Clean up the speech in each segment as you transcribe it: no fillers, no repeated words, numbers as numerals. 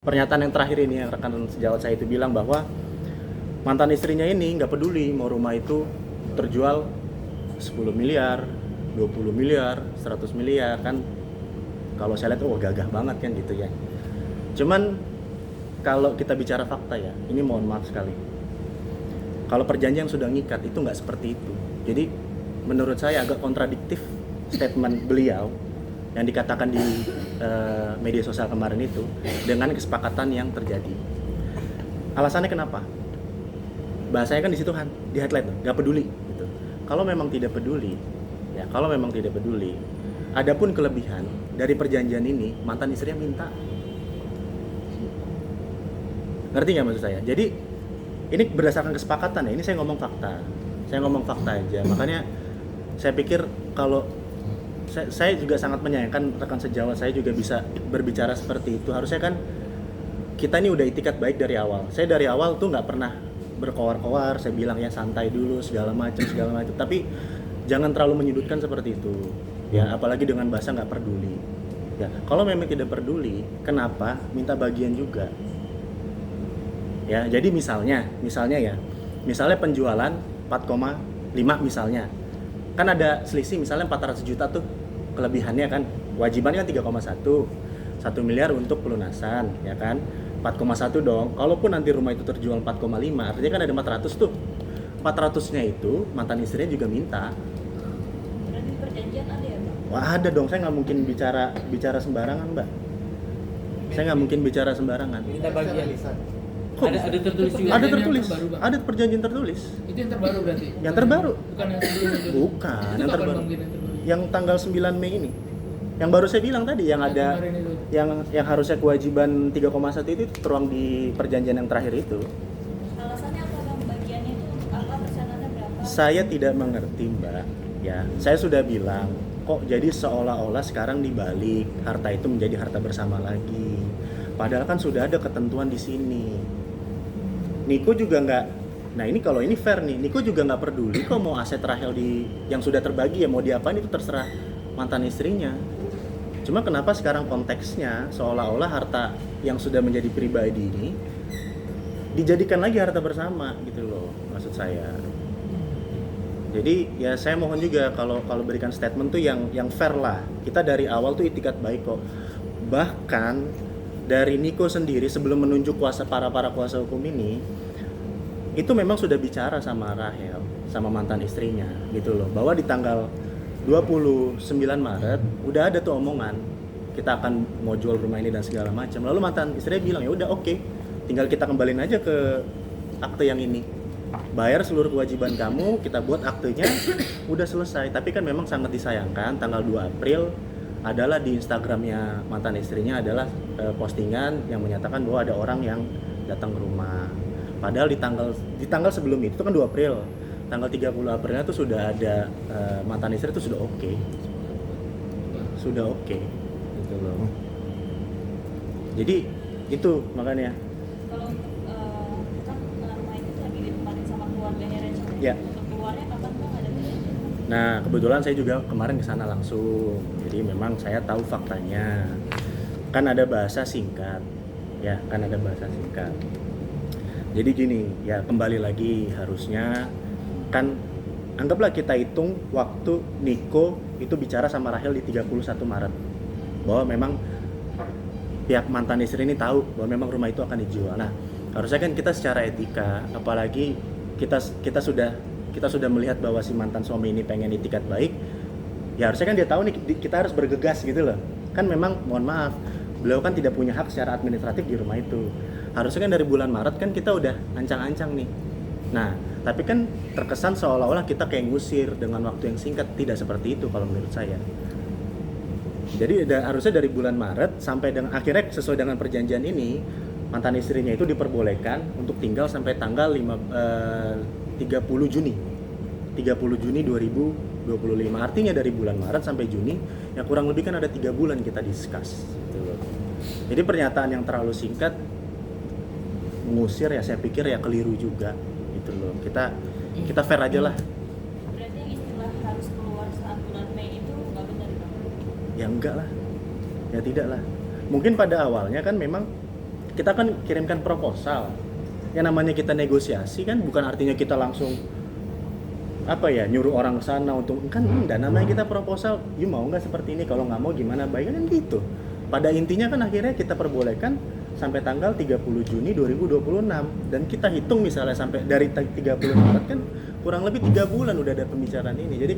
pernyataan yang terakhir ini yang rekan sejawat saya itu bilang bahwa mantan istrinya ini nggak peduli mau rumah itu terjual 10 miliar, 20 miliar, 100 miliar kan. Kalau saya lihat gagah banget kan gitu ya. Cuman kalau kita bicara fakta ya, ini mohon maaf sekali. Kalau perjanjian sudah ngikat itu nggak seperti itu. Jadi menurut saya agak kontradiktif statement beliau yang dikatakan di media sosial kemarin itu dengan kesepakatan yang terjadi. Alasannya kenapa? Bahasanya kan di situ kan di headline nggak peduli gitu. Kalau memang tidak peduli, ya kalau memang tidak peduli, adapun kelebihan dari perjanjian ini mantan istrinya minta. Ngerti nggak maksud saya? Jadi ini berdasarkan kesepakatan ya. Ini saya ngomong fakta. Saya ngomong fakta aja. Makanya saya pikir kalau saya juga sangat menyayangkan rekan sejawat saya juga bisa berbicara seperti itu. Harusnya kan kita ini udah itikat baik dari awal. Saya dari awal tuh nggak pernah berkoar-koar, saya bilang ya santai dulu segala macam. Tapi jangan terlalu menyudutkan seperti itu. Ya, apalagi dengan bahasa nggak peduli. Ya, kalau memang tidak peduli, kenapa minta bagian juga? Ya, jadi misalnya penjualan 4,5 misalnya. Kan ada selisih misalnya 400 juta tuh kelebihannya kan. Wajibannya kan 3,1. 1 miliar untuk pelunasan, ya kan? 4,1 dong. Kalaupun nanti rumah itu terjual 4,5, artinya kan ada 400 tuh. 400-nya itu mantan istrinya juga minta. Berarti perjanjian ada ya, Bang? Wah, ada dong. Saya nggak mungkin bicara sembarangan, Mbak. Saya nggak mungkin bicara sembarangan. Minta bagian. Kok Ada tertulis juga. ada Yang tertulis. terbaru, Bang. Ada perjanjian tertulis. Itu yang terbaru berarti. Yang terbaru. Bukan yang sebelum itu. Bukan, Itu yang kapan, terbaru. Bang, yang terbaru? Yang tanggal 9 Mei ini. Yang baru saya bilang tadi yang ada kemarin itu. yang harusnya kewajiban 3,1 itu tertuang di perjanjian yang terakhir itu. Alasannya apa, Bang? Bagiannya itu untuk apa? Persenannya berapa? Saya tidak mengerti, Mbak. Ya, saya sudah bilang, kok jadi seolah-olah sekarang dibalik harta itu menjadi harta bersama lagi. Padahal kan sudah ada ketentuan di sini. Niko juga nggak. Nah ini kalau ini fair nih, Niko juga nggak peduli kok mau aset Rahel yang sudah terbagi ya mau diapain itu terserah mantan istrinya. Cuma kenapa sekarang konteksnya seolah-olah harta yang sudah menjadi pribadi ini dijadikan lagi harta bersama gitu loh maksud saya. Jadi ya saya mohon juga kalau berikan statement tuh yang fair lah. Kita dari awal tuh itikat baik kok. Bahkan dari Niko sendiri sebelum menunjuk para kuasa hukum ini itu memang sudah bicara sama Rahel, sama mantan istrinya gitu loh, bahwa di tanggal 29 Maret udah ada tuh omongan kita akan mau jual rumah ini dan segala macam. Lalu mantan istrinya bilang ya udah oke, tinggal kita kembaliin aja ke akte yang ini, bayar seluruh kewajiban kamu, kita buat aktenya, udah selesai. Tapi kan memang sangat disayangkan tanggal 2 April adalah di Instagramnya mantan istrinya adalah postingan yang menyatakan bahwa ada orang yang datang ke rumah. Padahal di tanggal sebelum itu kan 2 April, tanggal 30 Aprilnya tuh sudah ada mantan istri itu sudah oke. Sudah oke gitu loh. Jadi itu makanya. Kalau kan rumah itu lagi ditempatin sama keluarganya Rachel. Ya. Untuk keluarnya kapan, Bang, ada perjanjian? Nah kebetulan saya juga kemarin kesana langsung. Jadi memang saya tahu faktanya. Kan ada bahasa singkat, ya kan ada bahasa singkat. Jadi gini, ya kembali lagi harusnya kan anggaplah kita hitung waktu Niko itu bicara sama Rahel di 31 Maret bahwa memang pihak mantan istri ini tahu bahwa memang rumah itu akan dijual. Nah, harusnya kan kita secara etika, apalagi kita sudah melihat bahwa si mantan suami ini pengen itikat baik, ya harusnya kan dia tahu nih kita harus bergegas gitu loh. Kan memang mohon maaf, beliau kan tidak punya hak secara administratif di rumah itu. Harusnya kan dari bulan Maret kan kita udah ancang-ancang nih. Nah, tapi kan terkesan seolah-olah kita kayak ngusir dengan waktu yang singkat. Tidak seperti itu kalau menurut saya. Jadi harusnya dari bulan Maret sampai dengan akhirnya sesuai dengan perjanjian ini, mantan istrinya itu diperbolehkan untuk tinggal sampai tanggal 30 Juni. 30 Juni 2025. Artinya dari bulan Maret sampai Juni, ya kurang lebih kan ada 3 bulan kita discuss. Gitu loh. Jadi pernyataan yang terlalu singkat mengusir ya saya pikir ya keliru juga gitu loh. Kita fair aja lah. Berarti yang istilah harus keluar saat bulan Mei itu nggak benar, Bang? Ya enggak lah. Ya tidak lah. Mungkin pada awalnya kan memang kita kan kirimkan proposal. Yang namanya kita negosiasi kan bukan artinya kita langsung apa ya nyuruh orang ke sana untuk kan enggak, namanya kita proposal, you mau nggak seperti ini, kalau nggak mau gimana baik kan gitu. Pada intinya kan akhirnya kita perbolehkan sampai tanggal 30 Juni 2026 dan kita hitung misalnya sampai dari 30 Maret kan kurang lebih 3 bulan udah ada pembicaraan ini. Jadi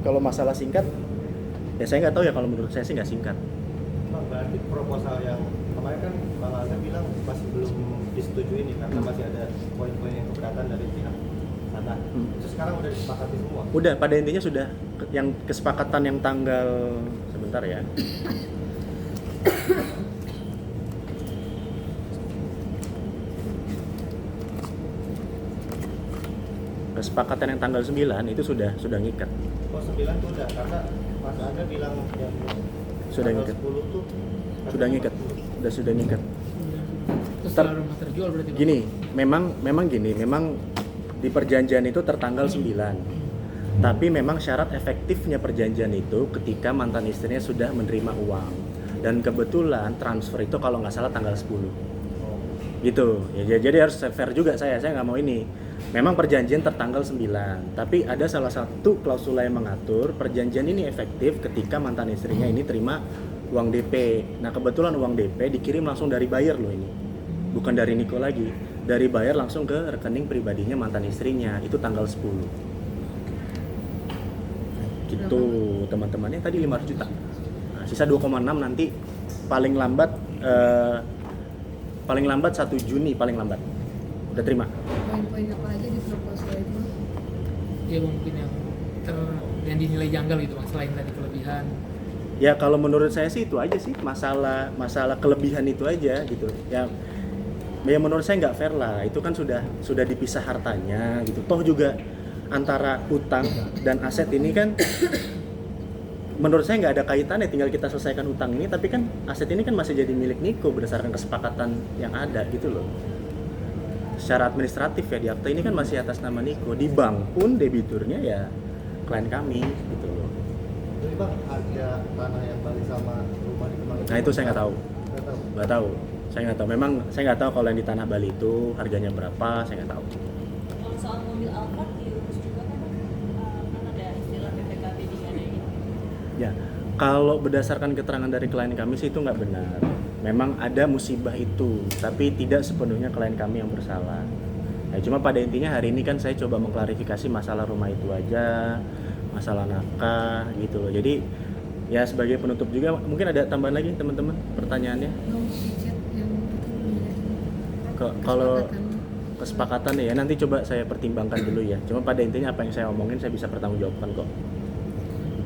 kalau masalah singkat ya saya nggak tahu ya, kalau menurut saya sih nggak singkat. Bang, berarti proposal yang kemarin kan Bang Alga bilang masih belum disetujui nih karena masih ada poin-poin yang keberatan dari pihak sana. Itu sekarang udah disepakati semua. Udah, pada intinya sudah yang kesepakatan yang tanggal sebentar ya. Kesepakatan yang tanggal 9 itu sudah ngikat. Oh 9 tuh udah, karena Mas Alga bilang yang Sudah tanggal ngikat. 10 tuh Sudah ngikat. Sudah ngikat. Terus setelah rumah terjual berarti Bang? Gini, memang di perjanjian itu tertanggal 9. Tapi memang syarat efektifnya perjanjian itu ketika mantan istrinya sudah menerima uang. Dan kebetulan transfer itu kalau nggak salah tanggal 10. Gitu. Ya, jadi harus fair juga saya nggak mau ini. Memang perjanjian tertanggal 9, tapi ada salah satu klausula yang mengatur perjanjian ini efektif ketika mantan istrinya ini terima uang DP. Nah, kebetulan uang DP dikirim langsung dari buyer loh ini. Bukan dari Niko lagi. Dari buyer langsung ke rekening pribadinya mantan istrinya. Itu tanggal 10. Gitu, teman-temannya tadi 500 juta. Nah, sisa 2,6 nanti paling lambat 1 Juni paling lambat. Udah terima. Poin-poin apa aja di proposal itu? Ya mungkin yang dinilai janggal gitu Bang, selain tadi kelebihan. Ya kalau menurut saya sih itu aja sih, masalah kelebihan itu aja gitu. Ya menurut saya nggak fair lah. Itu kan sudah dipisah hartanya gitu. Toh juga antara utang dan aset ini kan menurut saya nggak ada kaitannya, tinggal kita selesaikan utang ini, tapi kan aset ini kan masih jadi milik Niko berdasarkan kesepakatan yang ada gitu loh. Secara administratif ya di akta ini kan masih atas nama Niko, di bank pun debiturnya ya klien kami gitu loh. Jadi Bang, harga tanah yang Bali sama rumah di Kemang Nah itu saya nggak tahu. Nggak tahu. Saya nggak tahu. Memang saya nggak tahu kalau yang di tanah Bali itu harganya berapa, saya nggak tahu. Kalau soal mobil Alphard diurus juga kan, kan ada istilah PPKB diadain. Ya, kalau berdasarkan keterangan dari klien kami sih itu nggak benar. Memang ada musibah itu, tapi tidak sepenuhnya klien kami yang bersalah. Ya, cuma pada intinya hari ini kan saya coba mengklarifikasi masalah rumah itu aja, masalah nafkah gitu loh. Jadi ya sebagai penutup juga mungkin ada tambahan lagi teman-teman pertanyaannya. Mau dicek yang Kalau kesepakatan ya nanti coba saya pertimbangkan dulu ya. Cuma pada intinya apa yang saya omongin saya bisa pertanggungjawabkan kok.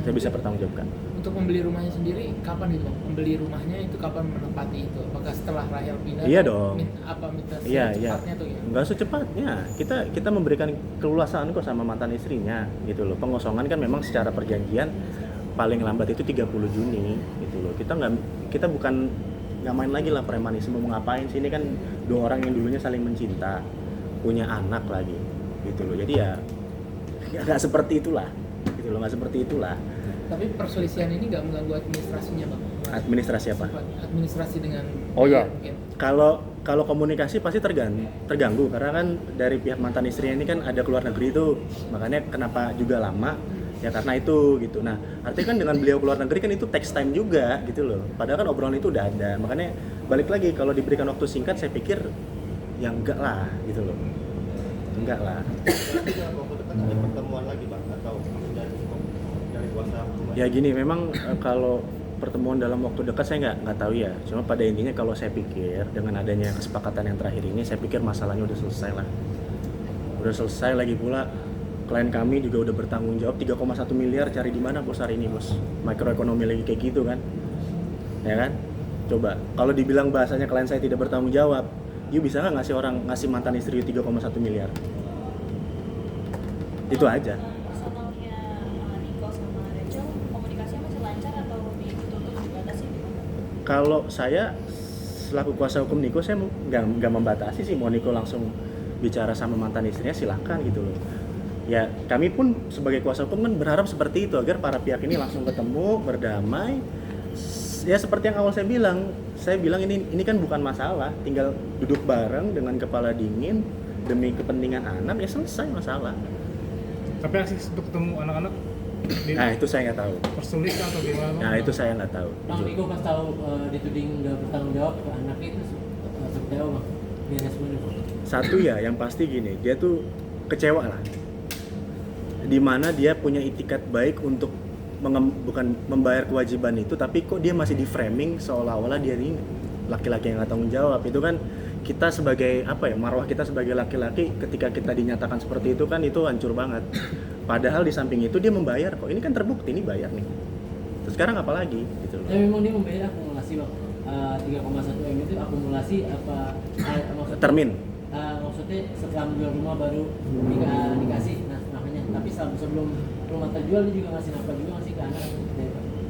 Saya bisa pertanggungjawabkan. Untuk membeli rumahnya sendiri kapan itu Bang? Membeli rumahnya itu kapan menempati itu? Apakah setelah Rahel pindah? Iya atau dong. Minta Iya. secepatnya tuh ya? Enggak secepatnya. Kita memberikan keleluasaan kok sama mantan istrinya gitu loh. Pengosongan kan memang secara perjanjian paling lambat itu 30 Juni gitu loh. Kita bukan nggak main lagi lah premanisme, mau ngapain sih, ini kan dua orang yang dulunya saling mencinta, punya anak lagi gitu loh. Jadi ya nggak seperti itulah gitu loh, nggak seperti itulah. Tapi perselisihan ini nggak mengganggu administrasinya Bang? Administrasi apa? Administrasi dengan Oh iya. mungkin. Kalau komunikasi pasti terganggu karena kan dari pihak mantan istrinya ini kan ada keluar negeri itu, makanya kenapa juga lama ya karena itu gitu. Nah artinya kan dengan beliau keluar negeri kan itu takes time juga gitu loh, padahal kan obrolan itu udah ada. Makanya balik lagi, kalau diberikan waktu singkat saya pikir ya enggak lah gitu loh, enggak lah. Berarti dalam waktu dekat ada pertemuan lagi Bang, atau dari cukup dari kuasa hukum? Ya gini, memang kalau pertemuan dalam waktu dekat saya nggak tahu ya. Cuma pada intinya kalau saya pikir dengan adanya kesepakatan yang terakhir ini, saya pikir masalahnya udah selesai lah. Udah selesai, lagi pula klien kami juga udah bertanggung jawab 3,1 miliar cari di mana bos hari ini bos. Makroekonomi lagi kayak gitu kan. Ya kan? Coba kalau dibilang bahasanya klien saya tidak bertanggung jawab, you bisa nggak ngasih mantan istri 3,1 miliar? Itu aja. Personalnya Niko sama Rachel, komunikasinya masih lancar atau ditutup dibatasi gimana? Kalau saya selaku kuasa hukum Niko, saya nggak membatasi sih, mau Niko langsung bicara sama mantan istrinya silahkan gitu loh. Ya kami pun sebagai kuasa hukum kan berharap seperti itu, agar para pihak ini langsung ketemu, berdamai, Ya seperti yang awal saya bilang ini kan bukan masalah, tinggal duduk bareng dengan kepala dingin demi kepentingan anak, ya selesai masalah. Tapi akses untuk ketemu anak-anak Nah itu saya nggak tahu. persulit atau gimana? Nah itu saya nggak tahu. Bang jujur. Niko pas tahu dituding nggak bertanggung jawab ke anaknya itu seperti apa bang? Dia responnya bang? Satu ya, yang pasti gini, dia tuh kecewa lah. Dimana dia punya itikat baik untuk bukan membayar kewajiban itu, tapi kok dia masih di framing seolah-olah dia ini laki-laki yang nggak tanggung jawab. Itu kan kita sebagai apa ya, marwah kita sebagai laki-laki ketika kita dinyatakan seperti itu kan itu hancur banget. Padahal di samping itu dia membayar kok. Ini kan terbukti ini bayar nih. Terus sekarang apa lagi gitu loh. Tapi memang dia membayar akumulasi bang. 3,1 M itu akumulasi apa? Maksudnya, Termin. maksudnya setelah menjual rumah baru dikasih nafkahnya. Tapi sebelum rumah terjual dia juga ngasih nafkah juga ngasih ke anak.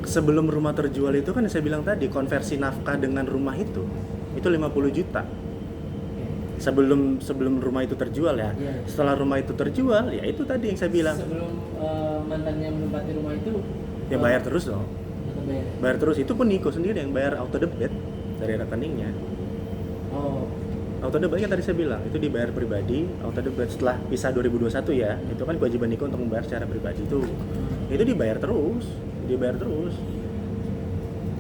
Sebelum rumah terjual itu kan saya bilang tadi, konversi nafkah dengan rumah itu 50 juta. Sebelum rumah itu terjual ya. Iya. Setelah rumah itu terjual, ya itu tadi yang saya bilang. Sebelum mantannya menempati rumah itu Ya bayar terus dong. tetap bayar. Bayar terus. Itu pun Niko sendiri yang bayar auto debit dari rekeningnya. Oh, Auto debit kan tadi saya bilang, itu dibayar pribadi, auto debit setelah pisah 2021 ya. Itu kan kewajiban Niko untuk membayar secara pribadi itu. Itu dibayar terus.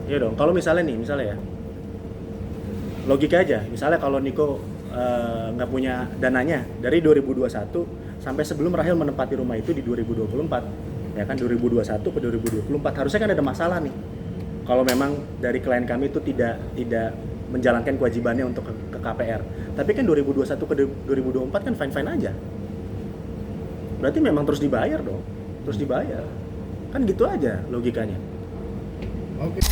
Iya dong. Kalau misalnya ya. Logika aja. Misalnya kalau Niko nggak punya dananya dari 2021 sampai sebelum Rahel menempati rumah itu di 2024, ya kan 2021 ke 2024 harusnya kan ada masalah nih. Kalau memang dari klien kami itu tidak menjalankan kewajibannya untuk ke KPR, tapi kan 2021 ke 2024 kan fine aja. Berarti memang terus dibayar dong, kan gitu aja logikanya. Oke.